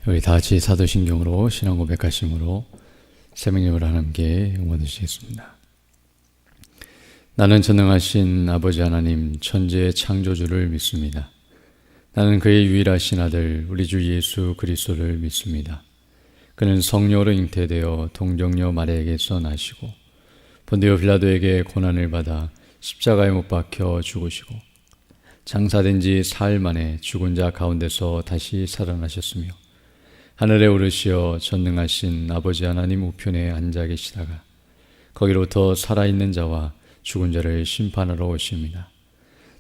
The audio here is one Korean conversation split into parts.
우리 다 같이 사도신경으로 신앙 고백하심으로 새벽예배를 함께 응원해 주시겠습니다. 나는 전능하신 아버지 하나님 천지의 창조주를 믿습니다. 나는 그의 유일하신 아들 우리 주 예수 그리스도를 믿습니다. 그는 성령으로 잉태되어 동정녀 마리아에게서 나시고 본디오 빌라도에게 고난을 받아 십자가에 못 박혀 죽으시고 장사된 지 사흘 만에 죽은 자 가운데서 다시 살아나셨으며 하늘에 오르시어 전능하신 아버지 하나님 우편에 앉아 계시다가 거기로부터 살아있는 자와 죽은 자를 심판하러 오십니다.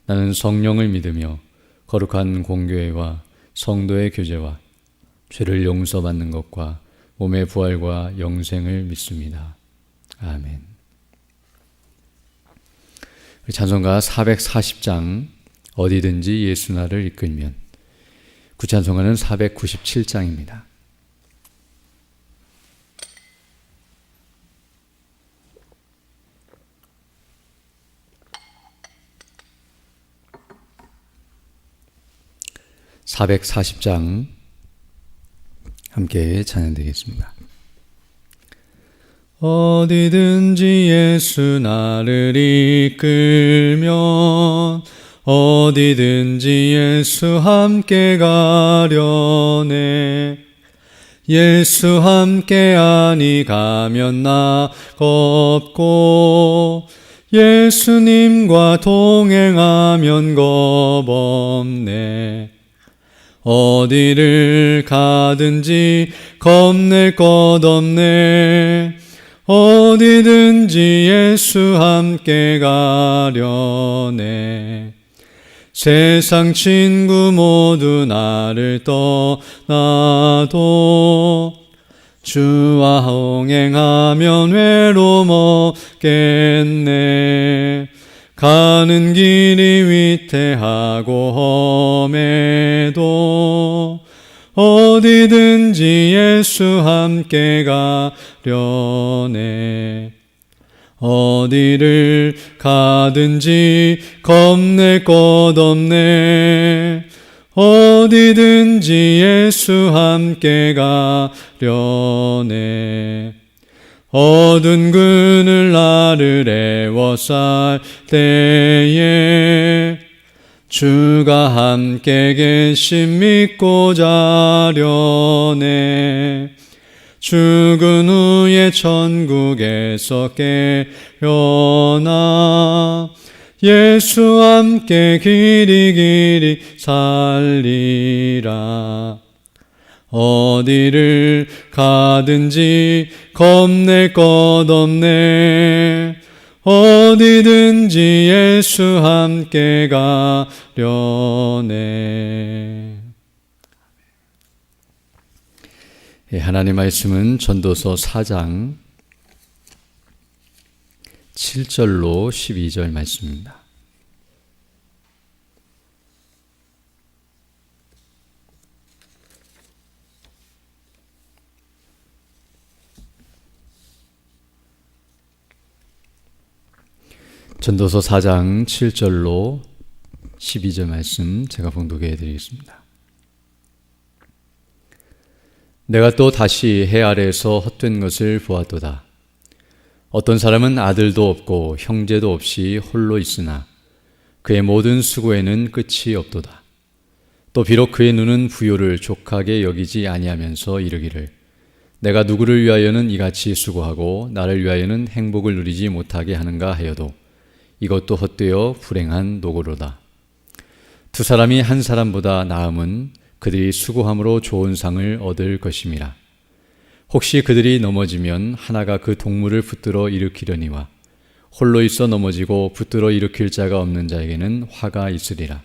나는 성령을 믿으며 거룩한 공교회와 성도의 교제와 죄를 용서받는 것과 몸의 부활과 영생을 믿습니다. 아멘. 찬송가 440장 어디든지 예수 나를 이끌면, 구찬송가는 497장입니다. (440장) 함께 찬양드리겠습니다. 어디든지 예수 나를 이끌면 어디든지 예수 함께 가려네. 예수 함께 아니 가면 나 겁고 예수님과 동행하면 겁없네. 어디를 가든지 겁낼 것 없네. 어디든지 예수 함께 가려네. 세상 친구 모두 나를 떠나도 주와 동행하면 외로움 없겠네. 가는 길이 위태하고 험해도 어디든지 예수 함께 가려네. 어디를 가든지 겁낼 것 없네. 어디든지 예수 함께 가려네. 어두운 그늘 나를 애워쌀 때에 주가 함께 계심 믿고 자려네. 죽은 후에 천국에서 깨어나 예수 함께 길이 살리라. 어디를 가든지 겁낼 것 없네. 어디든지 예수 함께 가려네. 하나님의 말씀은 전도서 4장 7절로 12절 말씀입니다. 전도서 4장 7절로 12절 말씀 제가 봉독해 드리겠습니다. 내가 또 다시 해 아래에서 헛된 것을 보았도다. 어떤 사람은 아들도 없고 형제도 없이 홀로 있으나 그의 모든 수고에는 끝이 없도다. 또 비록 그의 눈은 부요를 족하게 여기지 아니하면서 이르기를 내가 누구를 위하여는 이같이 수고하고 나를 위하여는 행복을 누리지 못하게 하는가 하여도 이것도 헛되어 불행한 노고로다. 두 사람이 한 사람보다 나음은 그들이 수고함으로 좋은 상을 얻을 것임이라. 혹시 그들이 넘어지면 하나가 그 동물을 붙들어 일으키려니와 홀로 있어 넘어지고 붙들어 일으킬 자가 없는 자에게는 화가 있으리라.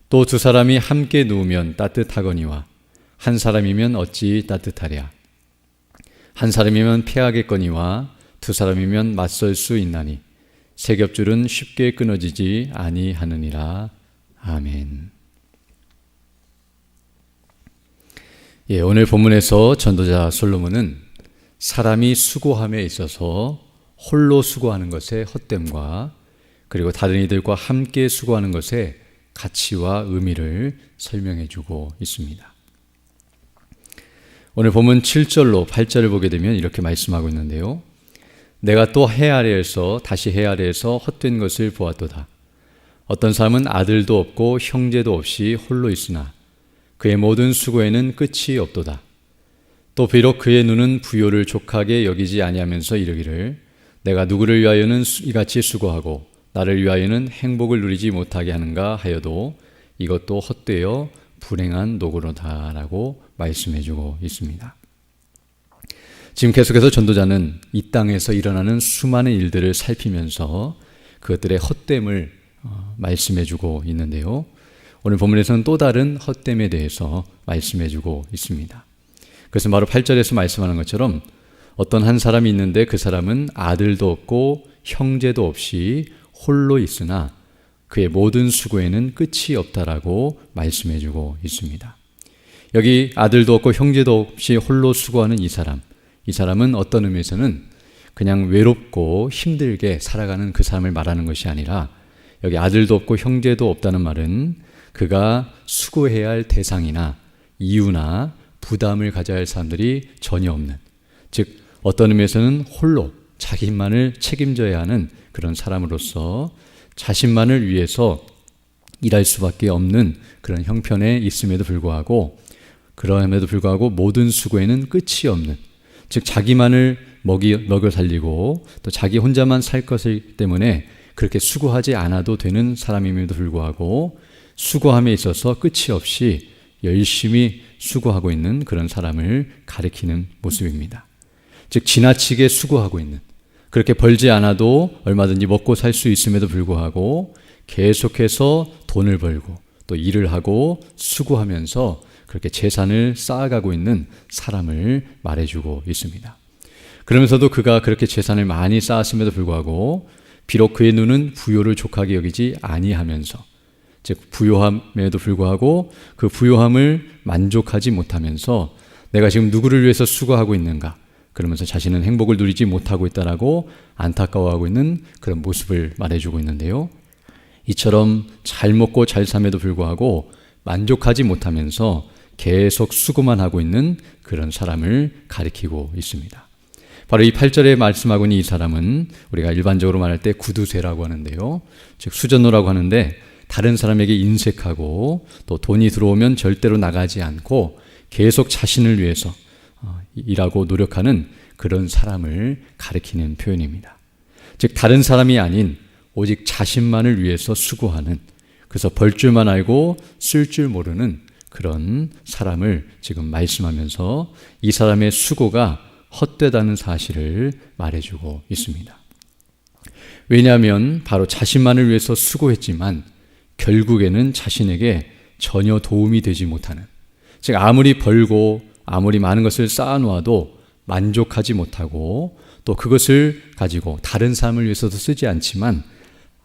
또 두 사람이 함께 누우면 따뜻하거니와 한 사람이면 어찌 따뜻하랴. 한 사람이면 패하겠거니와 두 사람이면 맞설 수 있나니 세 겹줄은 쉽게 끊어지지 아니하느니라. 아멘. 오늘 본문에서 전도자 솔로몬은 사람이 수고함에 있어서 홀로 수고하는 것의 헛됨과 그리고 다른 이들과 함께 수고하는 것의 가치와 의미를 설명해 주고 있습니다. 오늘 본문 7절로 8절을 보게 되면 이렇게 말씀하고 있는데요. 내가 또 해 아래에서 다시 해 아래에서 헛된 것을 보았도다. 어떤 사람은 아들도 없고 형제도 없이 홀로 있으나 그의 모든 수고에는 끝이 없도다. 또 비록 그의 눈은 부요를 족하게 여기지 아니하면서 이르기를 내가 누구를 위하여는 이같이 수고하고 나를 위하여는 행복을 누리지 못하게 하는가 하여도 이것도 헛되어 불행한 노고로다라고 말씀해주고 있습니다. 지금 계속해서 전도자는 이 땅에서 일어나는 수많은 일들을 살피면서 그것들의 헛됨을 말씀해주고 있는데요. 오늘 본문에서는 또 다른 헛됨에 대해서 말씀해주고 있습니다. 그래서 바로 8절에서 말씀하는 것처럼 어떤 한 사람이 있는데 그 사람은 아들도 없고 형제도 없이 홀로 있으나 그의 모든 수고에는 끝이 없다라고 말씀해주고 있습니다. 여기 아들도 없고 형제도 없이 홀로 수고하는 이 사람은 어떤 의미에서는 그냥 외롭고 힘들게 살아가는 그 사람을 말하는 것이 아니라 여기 아들도 없고 형제도 없다는 말은 그가 수고해야 할 대상이나 이유나 부담을 가져야 할 사람들이 전혀 없는, 즉 어떤 의미에서는 홀로 자기만을 책임져야 하는 그런 사람으로서 자신만을 위해서 일할 수밖에 없는 그런 형편에 있음에도 불구하고 그럼에도 불구하고 모든 수고에는 끝이 없는, 즉 자기만을 먹여 살리고 또 자기 혼자만 살 것이기 때문에 그렇게 수고하지 않아도 되는 사람임에도 불구하고 수고함에 있어서 끝이 없이 열심히 수고하고 있는 그런 사람을 가리키는 모습입니다. 즉 지나치게 수고하고 있는, 그렇게 벌지 않아도 얼마든지 먹고 살 수 있음에도 불구하고 계속해서 돈을 벌고 또 일을 하고 수고하면서 그렇게 재산을 쌓아가고 있는 사람을 말해주고 있습니다. 그러면서도 그가 그렇게 재산을 많이 쌓았음에도 불구하고 비록 그의 눈은 부요를 족하게 여기지 아니하면서, 즉 부요함에도 불구하고 그 부요함을 만족하지 못하면서 내가 지금 누구를 위해서 수고하고 있는가, 그러면서 자신은 행복을 누리지 못하고 있다라고 안타까워하고 있는 그런 모습을 말해주고 있는데요. 이처럼 잘 먹고 잘 삶에도 불구하고 만족하지 못하면서 계속 수고만 하고 있는 그런 사람을 가리키고 있습니다. 바로 이 8절에 말씀하고 있는 이 사람은 우리가 일반적으로 말할 때 구두쇠라고 하는데요. 즉 수전노라고 하는데 다른 사람에게 인색하고 또 돈이 들어오면 절대로 나가지 않고 계속 자신을 위해서 일하고 노력하는 그런 사람을 가리키는 표현입니다. 즉 다른 사람이 아닌 오직 자신만을 위해서 수고하는, 그래서 벌 줄만 알고 쓸 줄 모르는 그런 사람을 지금 말씀하면서 이 사람의 수고가 헛되다는 사실을 말해주고 있습니다. 왜냐하면 바로 자신만을 위해서 수고했지만 결국에는 자신에게 전혀 도움이 되지 못하는, 즉 아무리 벌고 아무리 많은 것을 쌓아놓아도 만족하지 못하고 또 그것을 가지고 다른 사람을 위해서도 쓰지 않지만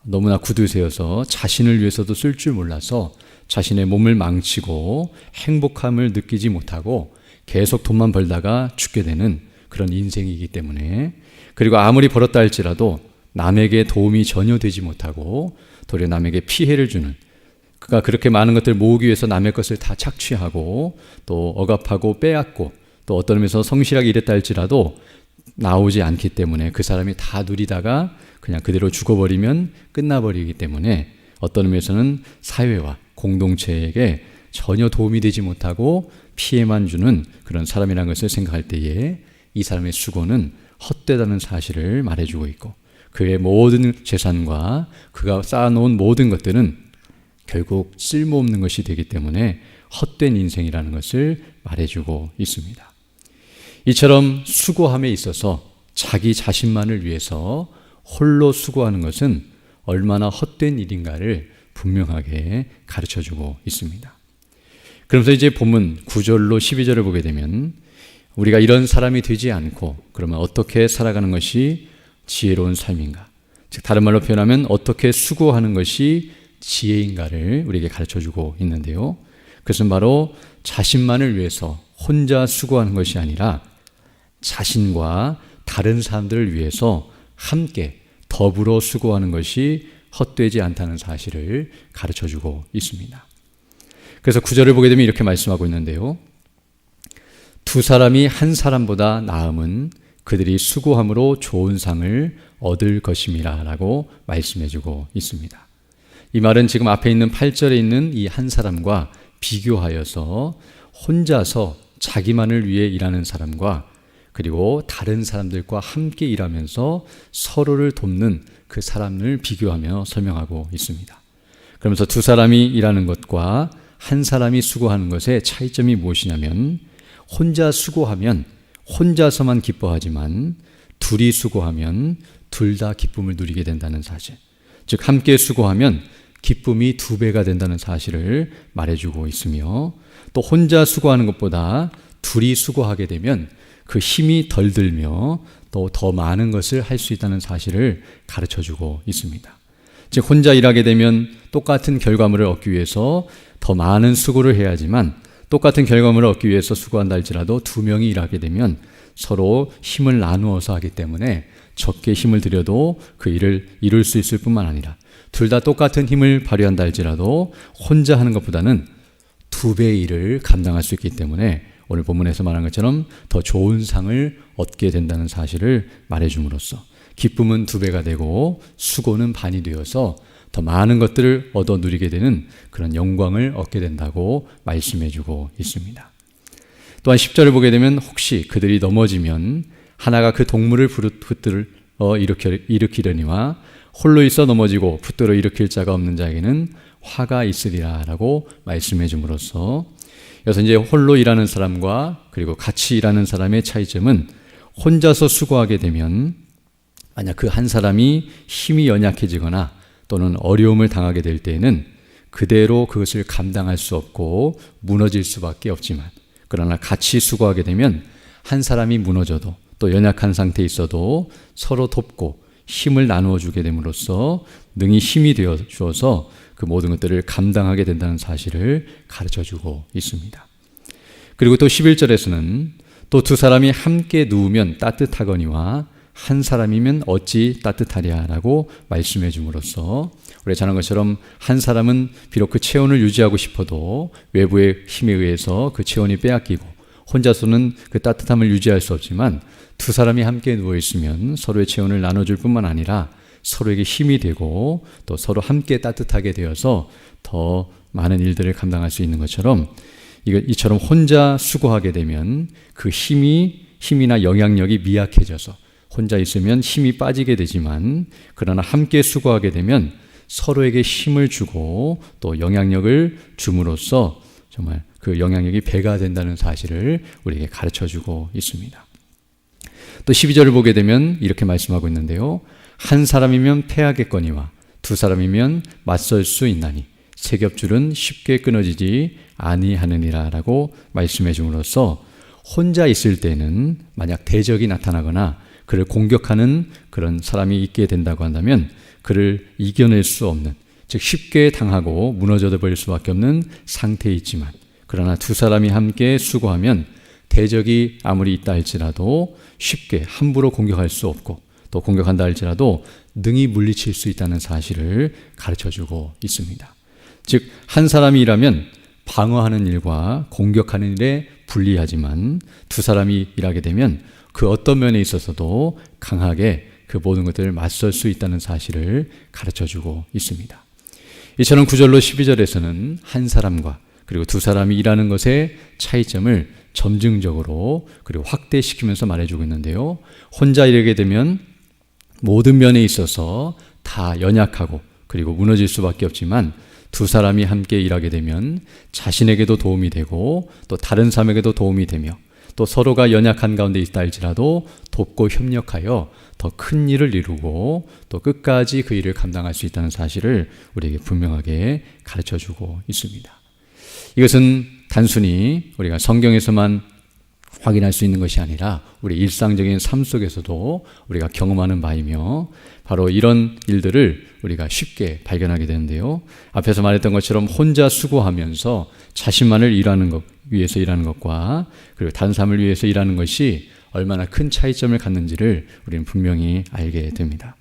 너무나 구두쇠여서 자신을 위해서도 쓸 줄 몰라서 자신의 몸을 망치고 행복함을 느끼지 못하고 계속 돈만 벌다가 죽게 되는 그런 인생이기 때문에, 그리고 아무리 벌었다 할지라도 남에게 도움이 전혀 되지 못하고 도리어 남에게 피해를 주는, 그가 그렇게 많은 것들을 모으기 위해서 남의 것을 다 착취하고 또 억압하고 빼앗고 또 어떤 의미에서 성실하게 일했다 할지라도 나오지 않기 때문에 그 사람이 다 누리다가 그냥 그대로 죽어버리면 끝나버리기 때문에 어떤 의미에서는 사회와 공동체에게 전혀 도움이 되지 못하고 피해만 주는 그런 사람이라는 것을 생각할 때에 이 사람의 수고는 헛되다는 사실을 말해주고 있고 그의 모든 재산과 그가 쌓아놓은 모든 것들은 결국 쓸모없는 것이 되기 때문에 헛된 인생이라는 것을 말해주고 있습니다. 이처럼 수고함에 있어서 자기 자신만을 위해서 홀로 수고하는 것은 얼마나 헛된 일인가를 분명하게 가르쳐주고 있습니다. 그러면서 이제 본문 9절로 12절을 보게 되면 우리가 이런 사람이 되지 않고 그러면 어떻게 살아가는 것이 지혜로운 삶인가, 즉 다른 말로 표현하면 어떻게 수고하는 것이 지혜인가를 우리에게 가르쳐주고 있는데요. 그것은 바로 자신만을 위해서 혼자 수고하는 것이 아니라 자신과 다른 사람들을 위해서 함께 더불어 수고하는 것이 헛되지 않다는 사실을 가르쳐주고 있습니다. 그래서 9절을 보게 되면 이렇게 말씀하고 있는데요. 두 사람이 한 사람보다 나음은 그들이 수고함으로 좋은 상을 얻을 것임이라 라고 말씀해주고 있습니다. 이 말은 지금 앞에 있는 8절에 있는 이 한 사람과 비교하여서 혼자서 자기만을 위해 일하는 사람과 그리고 다른 사람들과 함께 일하면서 서로를 돕는 그 사람을 비교하며 설명하고 있습니다. 그러면서 두 사람이 일하는 것과 한 사람이 수고하는 것의 차이점이 무엇이냐면, 혼자 수고하면 혼자서만 기뻐하지만 둘이 수고하면 둘 다 기쁨을 누리게 된다는 사실, 즉 함께 수고하면 기쁨이 2배가 된다는 사실을 말해주고 있으며, 또 혼자 수고하는 것보다 둘이 수고하게 되면 그 힘이 덜 들며 또 더 많은 것을 할 수 있다는 사실을 가르쳐주고 있습니다. 즉 혼자 일하게 되면 똑같은 결과물을 얻기 위해서 더 많은 수고를 해야 하지만, 똑같은 결과물을 얻기 위해서 수고한다 할지라도 2명이 일하게 되면 서로 힘을 나누어서 하기 때문에 적게 힘을 들여도 그 일을 이룰 수 있을 뿐만 아니라, 둘 다 똑같은 힘을 발휘한다 할지라도 혼자 하는 것보다는 2배의 일을 감당할 수 있기 때문에 오늘 본문에서 말한 것처럼 더 좋은 상을 얻게 된다는 사실을 말해줌으로써 기쁨은 2배가 되고 수고는 반이 되어서 더 많은 것들을 얻어 누리게 되는 그런 영광을 얻게 된다고 말씀해주고 있습니다. 또한 10절을 보게 되면, 혹시 그들이 넘어지면 하나가 그 동물을 붙들어 일으키려니와 홀로 있어 넘어지고 붙들어 일으킬 자가 없는 자에게는 화가 있으리라 라고 말씀해 줌으로써, 여기서 이제 홀로 일하는 사람과 그리고 같이 일하는 사람의 차이점은, 혼자서 수고하게 되면 만약 그 한 사람이 힘이 연약해지거나 또는 어려움을 당하게 될 때에는 그대로 그것을 감당할 수 없고 무너질 수밖에 없지만, 그러나 같이 수고하게 되면 한 사람이 무너져도 또 연약한 상태에 있어도 서로 돕고 힘을 나누어 주게 됨으로써 능히 힘이 되어 주어서 그 모든 것들을 감당하게 된다는 사실을 가르쳐 주고 있습니다. 그리고 또 11절에서는 또 두 사람이 함께 누우면 따뜻하거니와 한 사람이면 어찌 따뜻하랴 라고 말씀해 줌으로써, 우리가 잘 아는 것처럼 한 사람은 비록 그 체온을 유지하고 싶어도 외부의 힘에 의해서 그 체온이 빼앗기고 혼자서는 그 따뜻함을 유지할 수 없지만, 두 사람이 함께 누워있으면 서로의 체온을 나눠줄 뿐만 아니라 서로에게 힘이 되고 또 서로 함께 따뜻하게 되어서 더 많은 일들을 감당할 수 있는 것처럼, 이처럼 혼자 수고하게 되면 그 힘이나 영향력이 미약해져서 혼자 있으면 힘이 빠지게 되지만, 그러나 함께 수고하게 되면 서로에게 힘을 주고 또 영향력을 줌으로써 정말 그 영향력이 배가 된다는 사실을 우리에게 가르쳐주고 있습니다. 또 12절을 보게 되면 이렇게 말씀하고 있는데요. 한 사람이면 패하겠거니와 두 사람이면 맞설 수 있나니 세 겹줄은 쉽게 끊어지지 아니하느니라 라고 말씀해 줌으로써, 혼자 있을 때는 만약 대적이 나타나거나 그를 공격하는 그런 사람이 있게 된다고 한다면 그를 이겨낼 수 없는, 즉 쉽게 당하고 무너져 버릴 수밖에 없는 상태에 있지만, 그러나 두 사람이 함께 수고하면 대적이 아무리 있다 할지라도 쉽게 함부로 공격할 수 없고, 또 공격한다 할지라도 능히 물리칠 수 있다는 사실을 가르쳐주고 있습니다. 즉 한 사람이 일하면 방어하는 일과 공격하는 일에 불리하지만, 두 사람이 일하게 되면 그 어떤 면에 있어서도 강하게 그 모든 것들을 맞설 수 있다는 사실을 가르쳐주고 있습니다. 이처럼 9절로 12절에서는 한 사람과 그리고 두 사람이 일하는 것의 차이점을 점증적으로 그리고 확대시키면서 말해주고 있는데요. 혼자 일하게 되면 모든 면에 있어서 다 연약하고 그리고 무너질 수밖에 없지만, 두 사람이 함께 일하게 되면 자신에게도 도움이 되고 또 다른 사람에게도 도움이 되며, 또 서로가 연약한 가운데 있다 할지라도 돕고 협력하여 더 큰 일을 이루고 또 끝까지 그 일을 감당할 수 있다는 사실을 우리에게 분명하게 가르쳐주고 있습니다. 이것은 단순히 우리가 성경에서만 확인할 수 있는 것이 아니라 우리 일상적인 삶 속에서도 우리가 경험하는 바이며, 바로 이런 일들을 우리가 쉽게 발견하게 되는데요. 앞에서 말했던 것처럼 혼자 수고하면서 자신만을 위해서 일하는 것과 그리고 다른 사람을 위해서 일하는 것이 얼마나 큰 차이점을 갖는지를 우리는 분명히 알게 됩니다.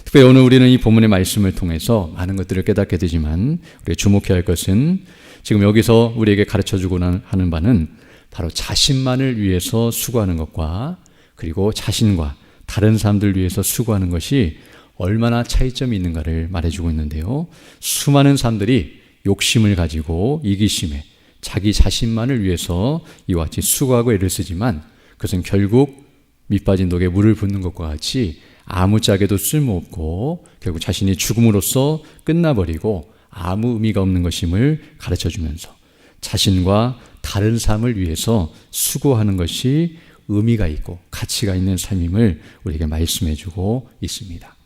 특별히 오늘 우리는 이 본문의 말씀을 통해서 많은 것들을 깨닫게 되지만, 우리가 주목해야 할 것은 지금 여기서 우리에게 가르쳐주고 하는 바는 바로 자신만을 위해서 수고하는 것과 그리고 자신과 다른 사람들 위해서 수고하는 것이 얼마나 차이점이 있는가를 말해주고 있는데요. 수많은 사람들이 욕심을 가지고 이기심에 자기 자신만을 위해서 이와 같이 수고하고 애를 쓰지만 그것은 결국 밑빠진 독에 물을 붓는 것과 같이 아무짝에도 쓸모없고 결국 자신이 죽음으로써 끝나버리고 아무 의미가 없는 것임을 가르쳐주면서 자신과 다른 삶을 위해서 수고하는 것이 의미가 있고 가치가 있는 삶임을 우리에게 말씀해주고 있습니다.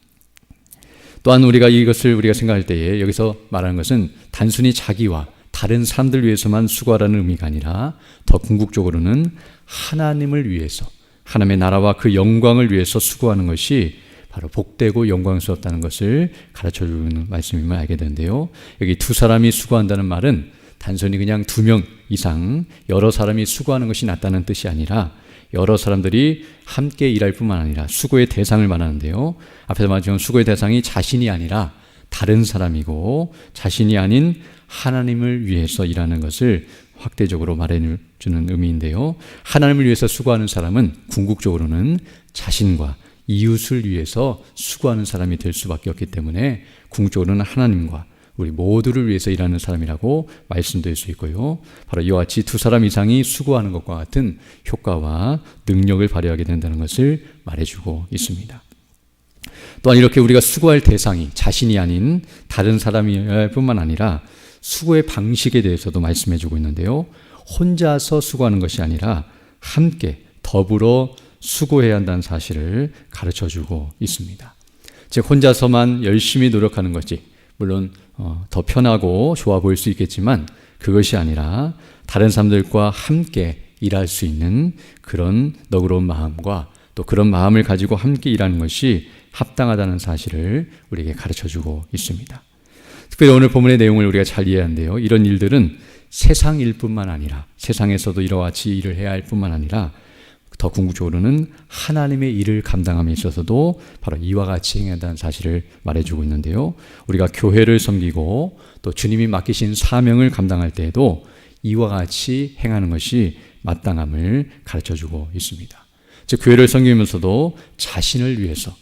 또한 우리가 이것을 생각할 때에 여기서 말하는 것은 단순히 자기와 다른 사람들 위해서만 수고하라는 의미가 아니라 더 궁극적으로는 하나님을 위해서 하나님의 나라와 그 영광을 위해서 수고하는 것이 바로 복되고 영광스럽다는 것을 가르쳐주는 말씀임을 알게 되는데요. 여기 두 사람이 수고한다는 말은 단순히 그냥 2명 이상 여러 사람이 수고하는 것이 낫다는 뜻이 아니라 여러 사람들이 함께 일할 뿐만 아니라 수고의 대상을 말하는데요. 앞에서 말한 수고의 대상이 자신이 아니라 다른 사람이고 자신이 아닌 하나님을 위해서 일하는 것을 확대적으로 말해주는 의미인데요. 하나님을 위해서 수고하는 사람은 궁극적으로는 자신과 이웃을 위해서 수고하는 사람이 될 수밖에 없기 때문에 궁극적으로는 하나님과 우리 모두를 위해서 일하는 사람이라고 말씀드릴 수 있고요. 바로 이와 같이 2사람 이상이 수고하는 것과 같은 효과와 능력을 발휘하게 된다는 것을 말해주고 있습니다. 또한 이렇게 우리가 수고할 대상이 자신이 아닌 다른 사람일 뿐만 아니라 수고의 방식에 대해서도 말씀해주고 있는데요. 혼자서 수고하는 것이 아니라 함께 더불어 수고해야 한다는 사실을 가르쳐주고 있습니다. 즉 혼자서만 열심히 노력하는 것이 물론 더 편하고 좋아 보일 수 있겠지만 그것이 아니라 다른 사람들과 함께 일할 수 있는 그런 너그러운 마음과 또 그런 마음을 가지고 함께 일하는 것이 합당하다는 사실을 우리에게 가르쳐주고 있습니다. 특별히 오늘 본문의 내용을 우리가 잘 이해하는데요. 이런 일들은 세상 일뿐만 아니라 세상에서도 이와 같이 일을 해야 할 뿐만 아니라 더 궁극적으로는 하나님의 일을 감당함에 있어서도 바로 이와 같이 행해야 한다는 사실을 말해주고 있는데요. 우리가 교회를 섬기고 또 주님이 맡기신 사명을 감당할 때에도 이와 같이 행하는 것이 마땅함을 가르쳐주고 있습니다. 즉 교회를 섬기면서도 자신을 위해서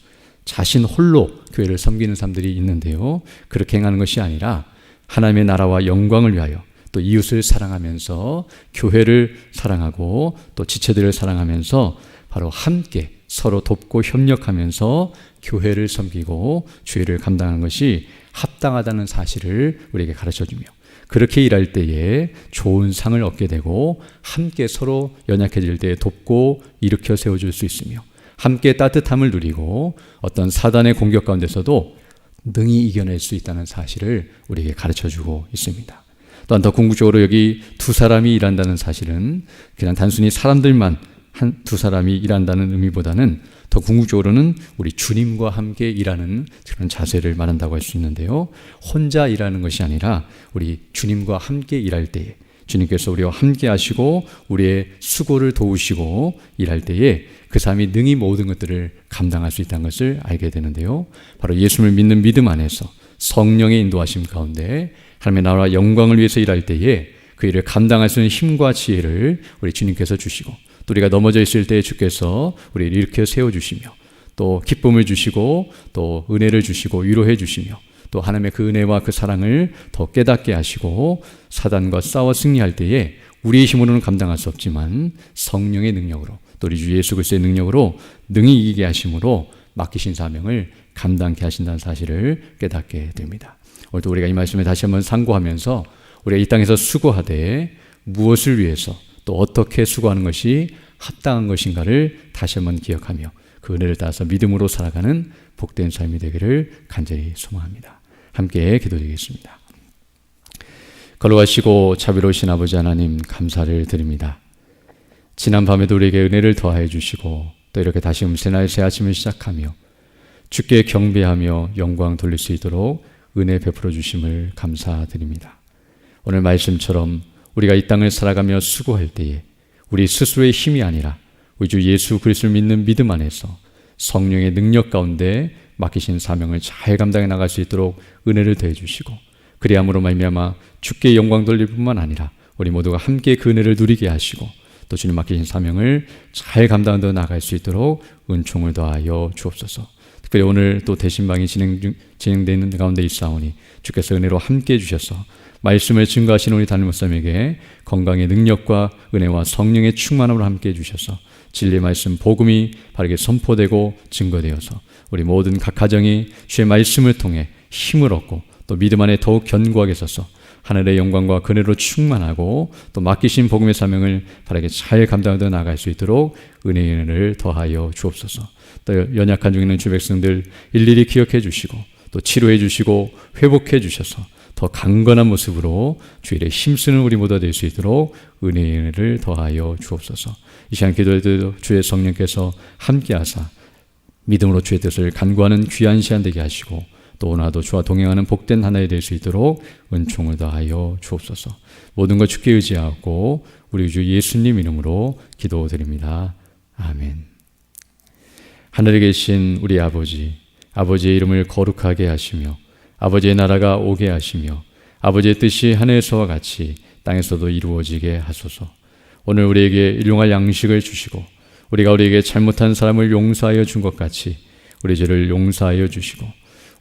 자신 홀로 교회를 섬기는 사람들이 있는데요. 그렇게 행하는 것이 아니라 하나님의 나라와 영광을 위하여 또 이웃을 사랑하면서 교회를 사랑하고 또 지체들을 사랑하면서 바로 함께 서로 돕고 협력하면서 교회를 섬기고 주의를 감당하는 것이 합당하다는 사실을 우리에게 가르쳐주며 그렇게 일할 때에 좋은 상을 얻게 되고 함께 서로 연약해질 때에 돕고 일으켜 세워줄 수 있으며 함께 따뜻함을 누리고 어떤 사단의 공격 가운데서도 능히 이겨낼 수 있다는 사실을 우리에게 가르쳐주고 있습니다. 또한 더 궁극적으로 여기 2사람이 일한다는 사실은 그냥 단순히 사람들만 2사람이 일한다는 의미보다는 더 궁극적으로는 우리 주님과 함께 일하는 그런 자세를 말한다고 할 수 있는데요. 혼자 일하는 것이 아니라 우리 주님과 함께 일할 때에 주님께서 우리와 함께 하시고 우리의 수고를 도우시고 일할 때에 그 사람이 능히 모든 것들을 감당할 수 있다는 것을 알게 되는데요. 바로 예수를 믿는 믿음 안에서 성령의 인도하심 가운데 하나님의 나라와 영광을 위해서 일할 때에 그 일을 감당할 수 있는 힘과 지혜를 우리 주님께서 주시고 또 우리가 넘어져 있을 때에 주께서 우리를 일으켜 세워주시며 또 기쁨을 주시고 또 은혜를 주시고 위로해 주시며 또 하나님의 그 은혜와 그 사랑을 더 깨닫게 하시고 사단과 싸워 승리할 때에 우리의 힘으로는 감당할 수 없지만 성령의 능력으로 또 우리 주 예수 그리스도의 능력으로 능히 이기게 하심으로 맡기신 사명을 감당케 하신다는 사실을 깨닫게 됩니다. 오늘도 우리가 이 말씀에 다시 한번 상고하면서 우리가 이 땅에서 수고하되 무엇을 위해서 또 어떻게 수고하는 것이 합당한 것인가를 다시 한번 기억하며 그 은혜를 따라서 믿음으로 살아가는 복된 삶이 되기를 간절히 소망합니다. 함께 기도드리겠습니다. 걸어가시고 자비로우신 아버지 하나님 감사를 드립니다. 지난 밤에도 우리에게 은혜를 더하여 주시고 또 이렇게 다시 새날 새 아침을 시작하며 주께 경배하며 영광 돌릴 수 있도록 은혜 베풀어 주심을 감사드립니다. 오늘 말씀처럼 우리가 이 땅을 살아가며 수고할 때에 우리 스스로의 힘이 아니라 우리 주 예수 그리스도를 믿는 믿음 안에서 성령의 능력 가운데 맡기신 사명을 잘 감당해 나갈 수 있도록 은혜를 더해 주시고 그리함으로 말미암아 주께 영광 돌릴 뿐만 아니라 우리 모두가 함께 그 은혜를 누리게 하시고 또 주님 맡기신 사명을 잘 감당하며 나갈 수 있도록 은총을 더하여 주옵소서. 특별히 오늘 또 대신방이 진행되는 가운데 있사오니 주께서 은혜로 함께해 주셔서 말씀을 증거하시는 우리 담임 목사님에게 건강의 능력과 은혜와 성령의 충만함을 함께해 주셔서 진리의 말씀 복음이 바르게 선포되고 증거되어서 우리 모든 각 가정이 주의 말씀을 통해 힘을 얻고 또 믿음 안에 더욱 견고하게 서서 하늘의 영광과 은혜로 충만하고 또 맡기신 복음의 사명을 바르게 잘 감당하며 나아갈 수 있도록 은혜를 더하여 주옵소서. 또 연약한 중에 있는 주 백성들 일일이 기억해 주시고 또 치료해 주시고 회복해 주셔서 더 강건한 모습으로 주의 일에 힘쓰는 우리 모두가 될 수 있도록 은혜를 더하여 주옵소서. 이 시간 기도해도 주의 성령께서 함께하사 믿음으로 주의 뜻을 간구하는 귀한 시간 되게 하시고 또 오늘도 주와 동행하는 복된 하나가 될 수 있도록 은총을 더하여 주옵소서. 모든 것 주께 의지하고 우리 주 예수님 이름으로 기도드립니다. 아멘. 하늘에 계신 우리 아버지, 아버지의 이름을 거룩하게 하시며 아버지의 나라가 오게 하시며 아버지의 뜻이 하늘에서와 같이 땅에서도 이루어지게 하소서. 오늘 우리에게 일용할 양식을 주시고 우리가 우리에게 잘못한 사람을 용서하여 준 것 같이 우리 죄를 용서하여 주시고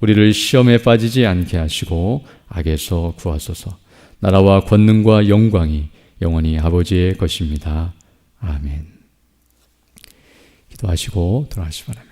우리를 시험에 빠지지 않게 하시고 악에서 구하소서. 나라와 권능과 영광이 영원히 아버지의 것입니다. 아멘. 기도하시고 돌아가시 바랍니다.